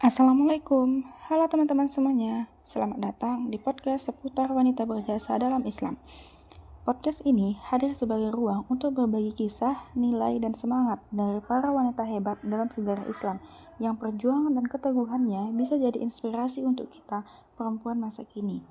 Assalamualaikum, halo teman-teman semuanya. Selamat datang di podcast seputar wanita berjasa dalam Islam. Podcast ini hadir sebagai ruang untuk berbagi kisah, nilai, dan semangat dari para wanita hebat dalam sejarah Islam yang perjuangan dan keteguhannya bisa jadi inspirasi untuk kita, perempuan masa kini.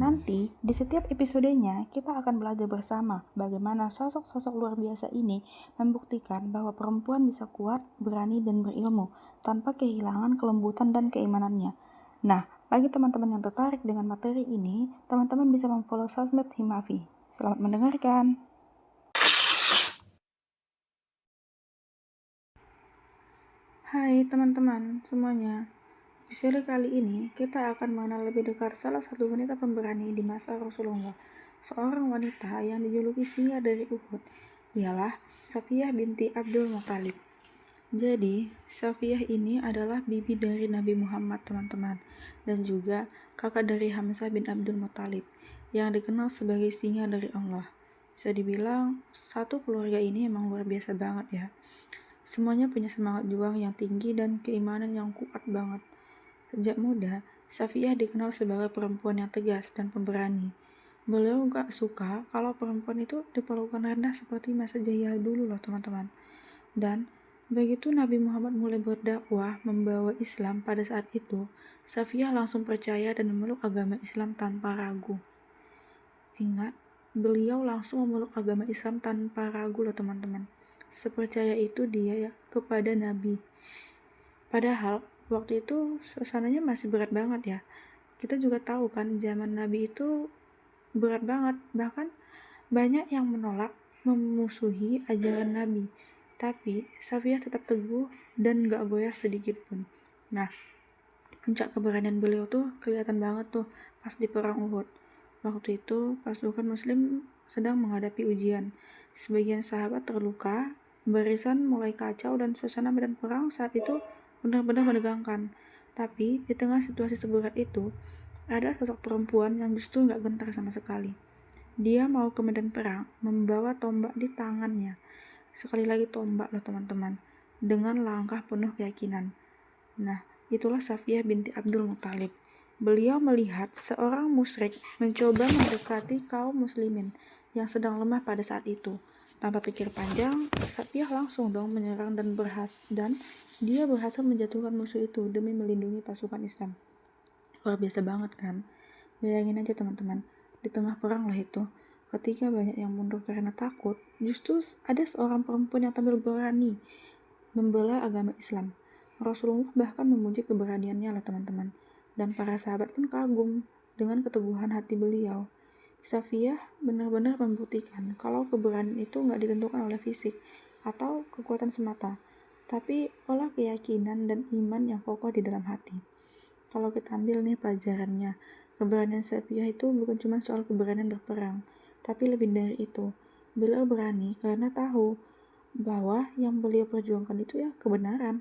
Nanti, di setiap episodenya, kita akan belajar bersama bagaimana sosok-sosok luar biasa ini membuktikan bahwa perempuan bisa kuat, berani, dan berilmu tanpa kehilangan kelembutan dan keimanannya. Nah, bagi teman-teman yang tertarik dengan materi ini, teman-teman bisa memfollow sosmed Himafi. Selamat mendengarkan. Hai teman-teman semuanya. Episode kali ini kita akan mengenal lebih dekat salah satu wanita pemberani di masa Rasulullah, seorang wanita yang dijuluki singa dari Uhud. Ialah Safiyah binti Abdul Muthalib. Jadi, Safiyah ini adalah bibi dari Nabi Muhammad, teman-teman, dan juga kakak dari Hamzah bin Abdul Muthalib, yang dikenal sebagai singa dari Allah. Bisa dibilang, satu keluarga ini emang luar biasa banget ya. Semuanya punya semangat juang yang tinggi dan keimanan yang kuat banget. Sejak muda, Safiyah dikenal sebagai perempuan yang tegas dan pemberani. Beliau gak suka kalau perempuan itu diperlakukan rendah seperti masa jahiliyah dulu loh teman-teman. Dan begitu Nabi Muhammad mulai berdakwah membawa Islam pada saat itu, Safiyah langsung percaya dan memeluk agama Islam tanpa ragu. Ingat, beliau langsung memeluk agama Islam tanpa ragu loh teman-teman. Sepercaya itu dia ya kepada Nabi. Padahal waktu itu suasananya masih berat banget ya. Kita juga tahu kan zaman Nabi itu berat banget. Bahkan banyak yang menolak, memusuhi ajaran Nabi. Tapi Safiyah tetap teguh dan gak goyah sedikit pun. Nah, puncak keberanian beliau tuh kelihatan banget tuh pas di perang Uhud. Waktu itu pasukan muslim sedang menghadapi ujian. Sebagian sahabat terluka, barisan mulai kacau dan suasana medan perang saat itu benar-benar menegangkan. Tapi di tengah situasi seberat itu, ada sosok perempuan yang justru gak gentar sama sekali. Dia mau ke medan perang, membawa tombak di tangannya. Sekali lagi tombak loh teman-teman, dengan langkah penuh keyakinan. Nah, itulah Safiyah binti Abdul Muthalib. Beliau melihat seorang musyrik mencoba mendekati kaum muslimin yang sedang lemah pada saat itu. Tanpa pikir panjang, Safiyah langsung dong menyerang dan dia berhasil menjatuhkan musuh itu demi melindungi pasukan Islam. Luar biasa banget kan? Bayangin aja teman-teman, di tengah perang lah itu, ketika banyak yang mundur karena takut, justru ada seorang perempuan yang tampil berani membela agama Islam. Rasulullah bahkan memuji keberaniannya lah teman-teman, dan para sahabat pun kagum dengan keteguhan hati beliau. Safiyah benar-benar membuktikan kalau keberanian itu nggak ditentukan oleh fisik atau kekuatan semata, tapi oleh keyakinan dan iman yang kokoh di dalam hati. Kalau kita ambil nih pelajarannya, keberanian Safiyah itu bukan cuma soal keberanian berperang, tapi lebih dari itu. Beliau berani karena tahu bahwa yang beliau perjuangkan itu ya kebenaran.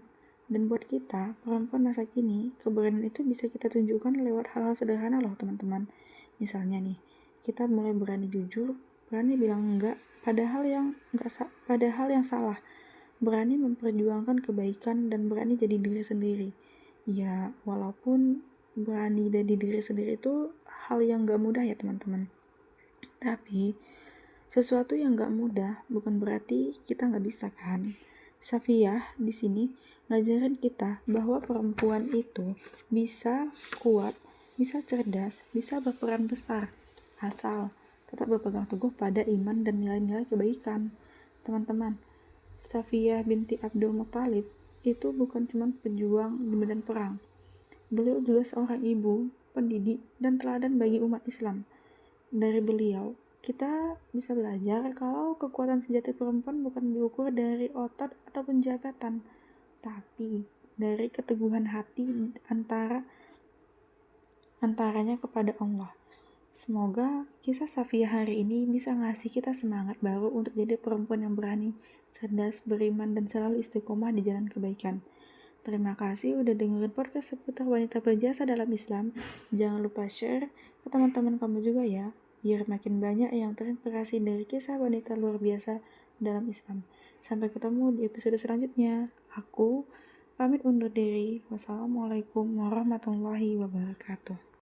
Dan buat kita, perempuan masa kini, keberanian itu bisa kita tunjukkan lewat hal-hal sederhana loh teman-teman. Misalnya nih, kita mulai berani jujur, berani bilang enggak pada hal yang salah, berani memperjuangkan kebaikan dan berani jadi diri sendiri. Ya, walaupun berani jadi diri sendiri itu hal yang gak mudah ya teman-teman. Tapi sesuatu yang gak mudah bukan berarti kita gak bisa kan. Safiyah di sini ngajarin kita bahwa perempuan itu bisa kuat, bisa cerdas, bisa berperan besar, asal tetap berpegang teguh pada iman dan nilai-nilai kebaikan. Teman-teman, Safiyah binti Abdul Muthalib itu bukan cuma pejuang di medan perang. Beliau juga seorang ibu, pendidik, dan teladan bagi umat Islam. Dari beliau, kita bisa belajar kalau kekuatan sejati perempuan bukan diukur dari otot ataupun jabatan, tapi dari keteguhan hati antaranya kepada Allah. Semoga kisah Safiyah hari ini bisa ngasih kita semangat baru untuk jadi perempuan yang berani, cerdas, beriman, dan selalu istiqomah di jalan kebaikan. Terima kasih udah dengerin podcast seputar wanita berjasa dalam Islam. Jangan lupa share ke teman-teman kamu juga ya, biar makin banyak yang terinspirasi dari kisah wanita luar biasa dalam Islam. Sampai ketemu di episode selanjutnya. Aku Pamit undur diri. Wassalamualaikum warahmatullahi wabarakatuh.